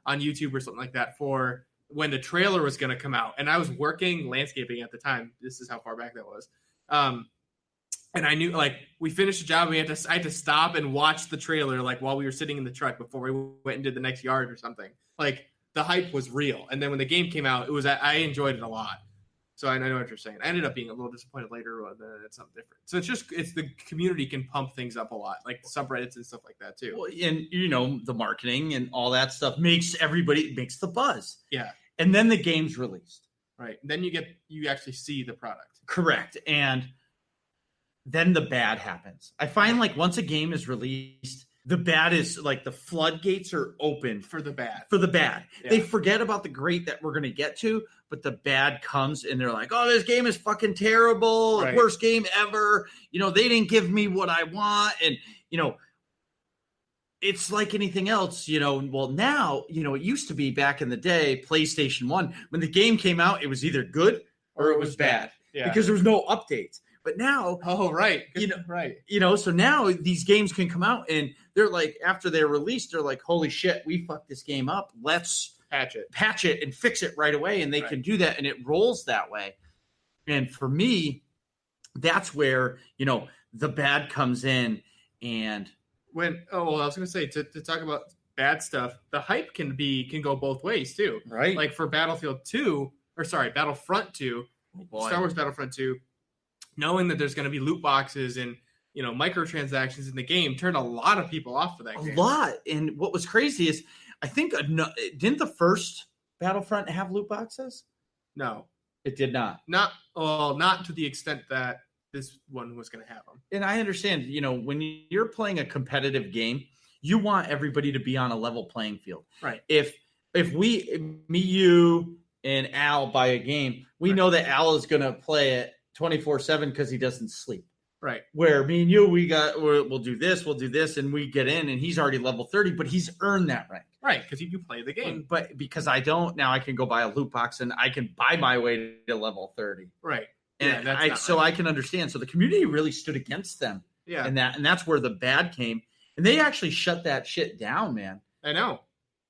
on YouTube or something like that for when the trailer was going to come out. And I was working landscaping at the time. This is how far back that was. And I knew, like, we finished the job. I had to stop and watch the trailer, like, while we were sitting in the truck before we went and did the next yard or something. Like, the hype was real. And then when the game came out, I enjoyed it a lot. So I know what you're saying. I ended up being a little disappointed later, but it's something different. So it's the community can pump things up a lot, like subreddits and stuff like that too. Well, and the marketing and all that stuff makes the buzz. Yeah. And then the game's released. Right. And then you actually see the product. Correct. And then the bad happens. I find like once a game is released, the bad is like the floodgates are open for the bad. Yeah. They forget about the great that we're going to get to, but the bad comes and they're like, oh, this game is fucking terrible. Right. Worst game ever. They didn't give me what I want. And, it's like anything else, well, now, it used to be back in the day, PlayStation 1, when the game came out, it was either good or it was bad. Yeah. Because there was no updates. But now, right. Right. So now these games can come out and they're like, after they're released, they're like, holy shit, we fucked this game up. Let's patch it and fix it right away. And they can do that. And it rolls that way. And for me, that's where, the bad comes in. And I was going to say, to talk about bad stuff, the hype can go both ways too. Right. Like for Battlefront 2, Star Wars Battlefront 2, knowing that there's going to be loot boxes and, microtransactions in the game turned a lot of people off for that game. A lot. And what was crazy is, I think, didn't the first Battlefront have loot boxes? No. It did not. Not to the extent that this one was going to have them. And I understand, when you're playing a competitive game, you want everybody to be on a level playing field. Right. If you, and Al buy a game, we know that Al is going to play it 24/7 because he doesn't sleep. Right. Where me and you, we'll do this, and we get in, and he's already level 30, but he's earned that rank. Right, because you play the game. But because I don't, now I can go buy a loot box, and I can buy my way to level 30. Right. And I can understand. So the community really stood against them. Yeah. And that's where the bad came. And they actually shut that shit down, man. I know.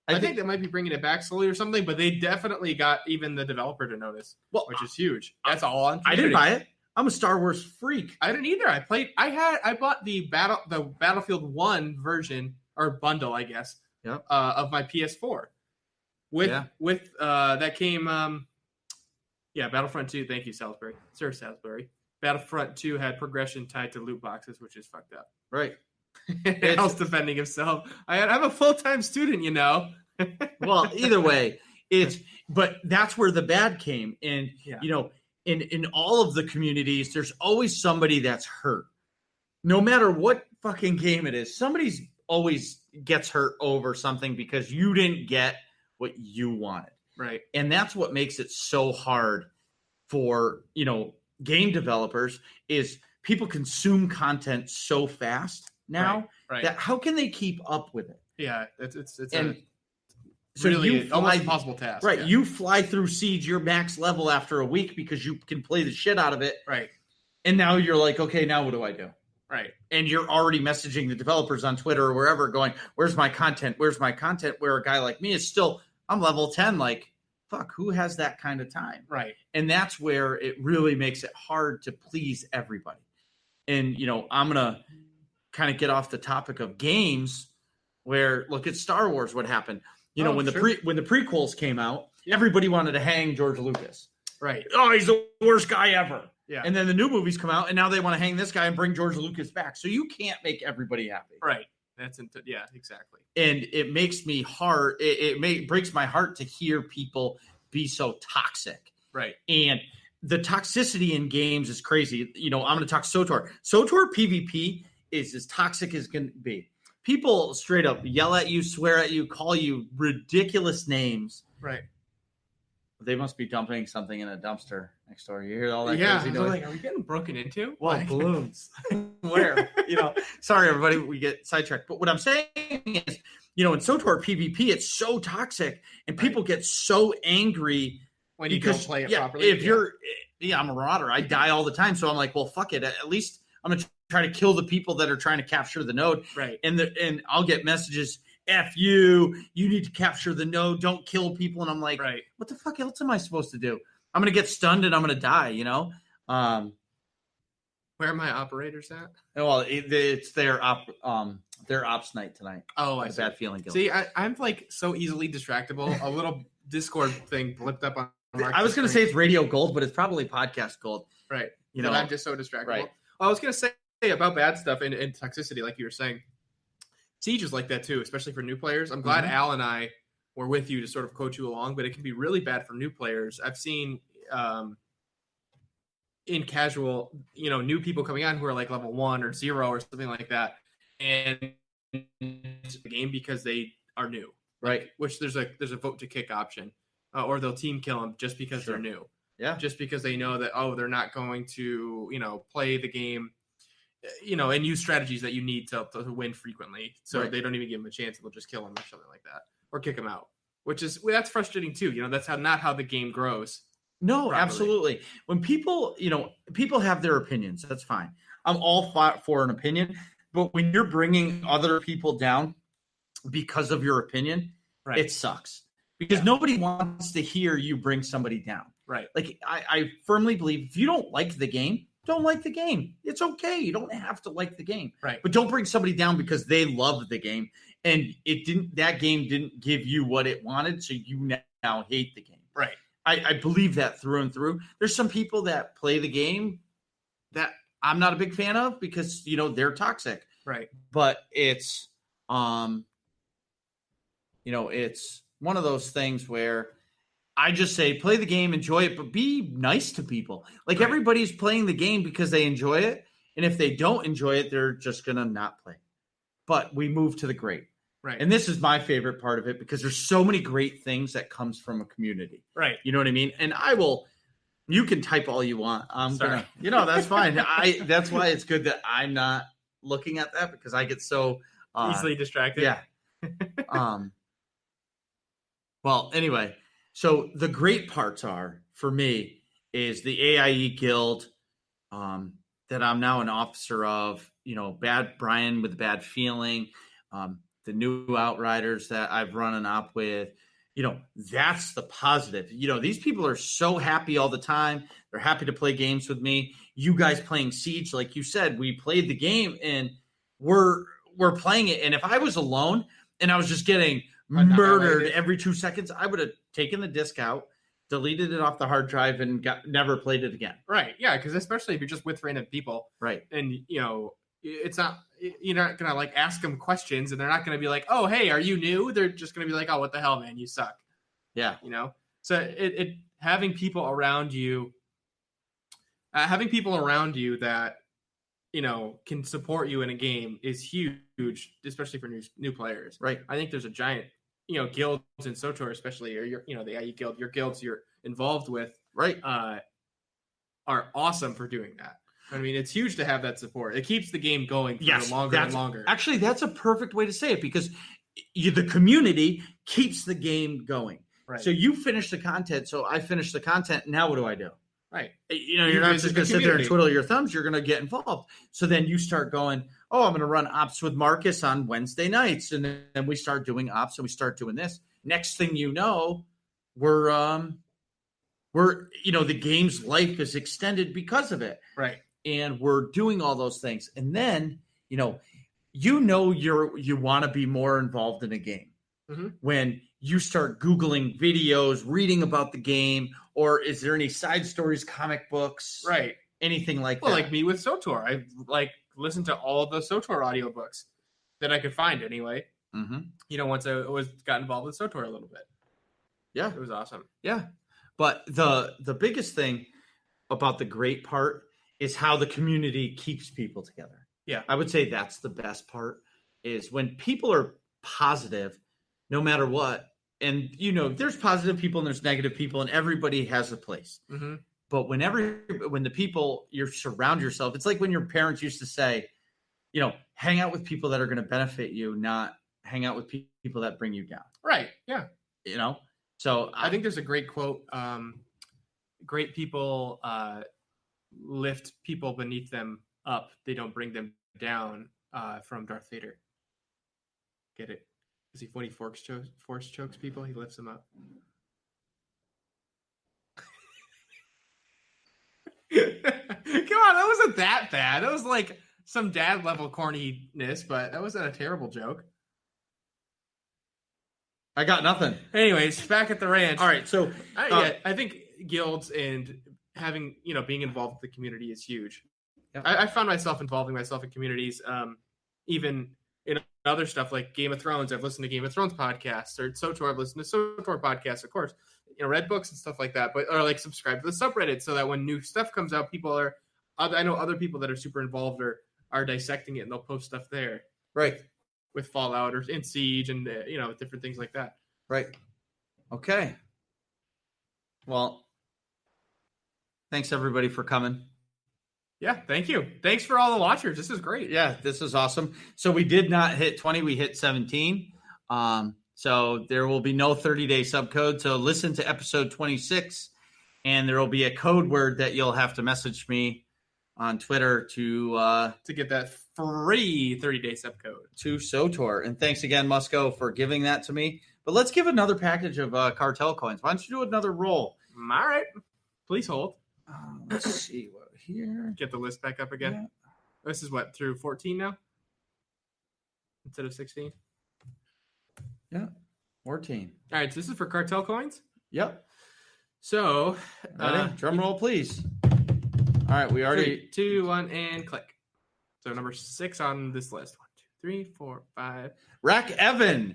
I think they might be bringing it back slowly or something, but they definitely got even the developer to notice, which is huge. That's all on community. I didn't buy it. I'm a Star Wars freak. I didn't either. I bought the Battlefield 1 version or bundle, I guess, of my PS4. With that came Battlefront 2, thank you, Salisbury. Sir Salisbury. Battlefront 2 had progression tied to loot boxes, which is fucked up. Right. Al's defending himself. I'm a full-time student, Well, either way, but that's where the bad came. And, in all of the communities, there's always somebody that's hurt. No matter what fucking game it is, somebody's always gets hurt over something because you didn't get what you wanted. Right. And that's what makes it so hard for, game developers is people consume content so fast now that how can they keep up with it? Yeah, it's so really almost impossible task. Right. Yeah. You fly through Siege, your max level after a week because you can play the shit out of it. Right. And now you're like, okay, now what do I do? Right. And you're already messaging the developers on Twitter or wherever going, where's my content? Where's my content? Where a guy like me is still, I'm level 10. Like, fuck, who has that kind of time? Right. And that's where it really makes it hard to please everybody. And, I'm going to kind of get off the topic of games where look at Star Wars, what happened. When the prequels came out, everybody wanted to hang George Lucas. Right. Oh, he's the worst guy ever. Yeah. And then the new movies come out, and now they want to hang this guy and bring George Lucas back. So you can't make everybody happy. Right. Yeah, exactly. And it makes me hard. Breaks my heart to hear people be so toxic. Right. And the toxicity in games is crazy. I'm going to talk SWTOR. SWTOR PvP is as toxic as can be. People straight up yell at you, swear at you, call you ridiculous names. Right. They must be dumping something in a dumpster next door. You hear all that crazy noise? Yeah, like, are we getting broken into? Well, balloons. Where? Sorry, everybody, we get sidetracked. But what I'm saying is, in SWTOR PvP, it's so toxic, and people get so angry when you don't play it properly. If I'm a marauder. I die all the time, so I'm like, well, fuck it. At least I'm gonna try to kill the people that are trying to capture the node. Right. And I'll get messages. F you need to capture the node, don't kill people. And I'm like, right. What the fuck else am I supposed to do? I'm going to get stunned and I'm going to die, Where are my operators at? Well, it's their ops night tonight. Oh, I bad feeling. Guilt. See, I'm like so easily distractible. A little Discord thing blipped up on I was going to say it's radio gold, but it's probably podcast gold. Right. I'm just so distractible. Right. I was going to say about bad stuff and toxicity, like you were saying. Siege is like that too, especially for new players. I'm glad Al and I were with you to sort of coach you along, but it can be really bad for new players. I've seen in casual, new people coming on who are like level 1 or 0 or something like that, and it's the game because they are new, right? Which there's a vote to kick option, or they'll team kill them just because they're new, just because they know that they're not going to play the game. And use strategies that you need to win frequently. So they don't even give them a chance. They'll just kill them or something like that, or kick them out, that's frustrating too. That's not how the game grows. No, properly. Absolutely. When people have their opinions, that's fine. I'm all for an opinion, but when you're bringing other people down because of your opinion, it sucks because nobody wants to hear you bring somebody down. Right. Like I firmly believe if you don't like the game, don't like the game. It's okay. You don't have to like the game. Right. But don't bring somebody down because they love the game and that game didn't give you what it wanted, so you now hate the game. Right. I believe that through and through. There's some people that play the game that I'm not a big fan of because, they're toxic. Right. But it's it's one of those things where I just say play the game, enjoy it, but be nice to people. Like everybody's playing the game because they enjoy it. And if they don't enjoy it, they're just going to not play. But we move to the great. Right. And this is my favorite part of it because there's so many great things that comes from a community. Right. You know what I mean? And you can type all you want. I'm Sorry. That's fine. That's why it's good that I'm not looking at that because I get so easily distracted. Yeah. Well, anyway. So the great parts are, for me, is the AIE Guild that I'm now an officer of, Bad Brian with a Bad Feeling, the new Outriders that I've run an op with, that's the positive. These people are so happy all the time. They're happy to play games with me. You guys playing Siege, like you said, we played the game and we're playing it. And if I was alone and I was just getting murdered every 2 seconds, I would have taken the disc out, deleted it off the hard drive, and never played it again. Right. Yeah, because especially if you're just with random people. Right. And, it's not – you're not going to, ask them questions, and they're not going to be like, oh, hey, are you new? They're just going to be like, oh, what the hell, man? You suck. Yeah. So having people around you that, can support you in a game is huge, especially for new players. Right. I think there's a giant, guilds in SWTOR, especially, or the IE guild, your guilds you're involved with, right, are awesome for doing that. I mean, it's huge to have that support. It keeps the game going for longer and longer. Actually, that's a perfect way to say it because the community keeps the game going. Right. So you finish the content. So I finish the content. Now what do? Right. You're not just going to sit there and twiddle your thumbs. You're going to get involved. So then you start going, I'm going to run ops with Marcus on Wednesday nights. And then we start doing ops and we start doing this. Next thing you know, we're the game's life is extended because of it. Right. And we're doing all those things. And then, you want to be more involved in a game. Mm-hmm. When you start Googling videos, reading about the game, or is there any side stories, comic books, right? Anything like that. Well, like me with SWTOR. I listen to all of the SWTOR audiobooks. that I could find anyway. Mm-hmm. Once I got involved with SWTOR a little bit. Yeah. It was awesome. Yeah. But the biggest thing about the great part is how the community keeps people together. Yeah. I would say that's the best part, is when people are positive, no matter what. And, there's positive people and there's negative people, and everybody has a place. Mm-hmm. But when the people you surround yourself, it's like when your parents used to say, hang out with people that are going to benefit you, not hang out with people that bring you down. Right. Yeah. So I think there's a great quote. Great people lift people beneath them up. They don't bring them down, from Darth Vader. Get it? Because when he force chokes people, he lifts them up. Come on, that wasn't that bad. That was like some dad level corniness, but that wasn't a terrible joke. I got nothing. Anyways, back at the ranch. All right, so I think guilds and having being involved with the community is huge. Yeah. I found myself involving myself in communities, even in other stuff like Game of Thrones. I've listened to Game of Thrones podcasts, or SWTOR. I've listened to SWTOR podcasts, of course. Read books and stuff like that, or like subscribe to the subreddit so that when new stuff comes out, I know other people that are super involved or are dissecting it, and they'll post stuff there. Right. With Fallout or in Siege and different things like that. Right. Okay. Well, thanks everybody for coming. Yeah, thank you. Thanks for all the watchers. This is great. Yeah, this is awesome. So we did not hit 20, we hit 17. So there will be no 30-day subcode. So listen to episode 26, and there will be a code word that you'll have to message me on Twitter to get that free 30-day subcode to SWTOR. And thanks again, Musco, for giving that to me. But let's give another package of cartel coins. Why don't you do another roll? All right. Please hold. Let's see what here. Get the list back up again. Yeah. This is what, through 14 now? Instead of 16? Yeah, 14. All right, so this is for cartel coins? Yep. So, drum roll, please. All right, we already 3, 2, 1, and click. So number 6 on this list. 1, 2, 3, 4, 5. Rack Evan,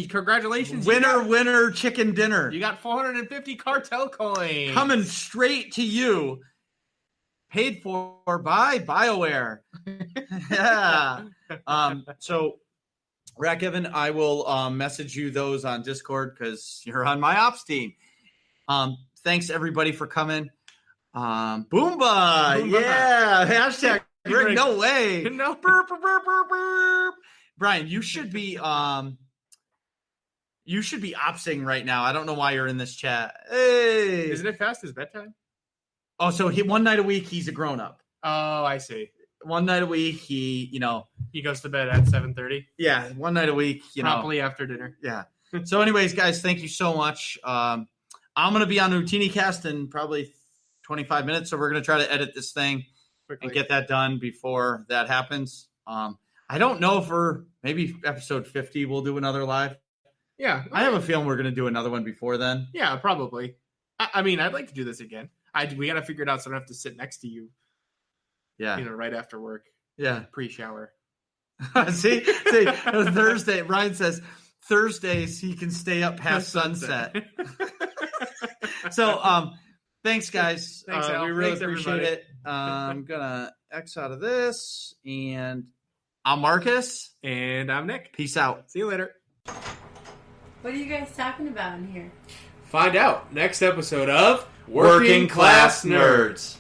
congratulations! Winner, chicken dinner. You got 450 cartel coins coming straight to you. Paid for by BioWare. Yeah. So, Rack Evan, I will message you those on Discord because you're on my ops team. Thanks everybody for coming. Boomba. Yeah. Hashtag Greg, no way. No. Burp, burp, burp, burp, burp. Brian, you should be opsing right now. I don't know why you're in this chat. Hey. Isn't it past his bedtime? Oh, so one night a week he's a grown up. Oh, I see. One night a week he goes to bed at 7:30. Yeah, one night a week, promptly after dinner. Yeah. So anyways, guys, thank you so much. I'm going to be on Routinecast in probably 25 minutes, so we're going to try to edit this thing quickly and get that done before that happens. I don't know if maybe episode 50 we'll do another live. Yeah. Okay. I have a feeling we're going to do another one before then. Yeah, probably. I mean, I'd like to do this again. We got to figure it out so I don't have to sit next to you. Yeah. Right after work. Yeah. Pre-shower. See, Thursday. Ryan says Thursdays he can stay up past sunset. So, thanks, guys. Thanks, we really appreciate everybody. it. I'm gonna X out of this, and I'm Marcus, and I'm Nick. Peace out. See you later. What are you guys talking about in here? Find out next episode of Working Class Nerds.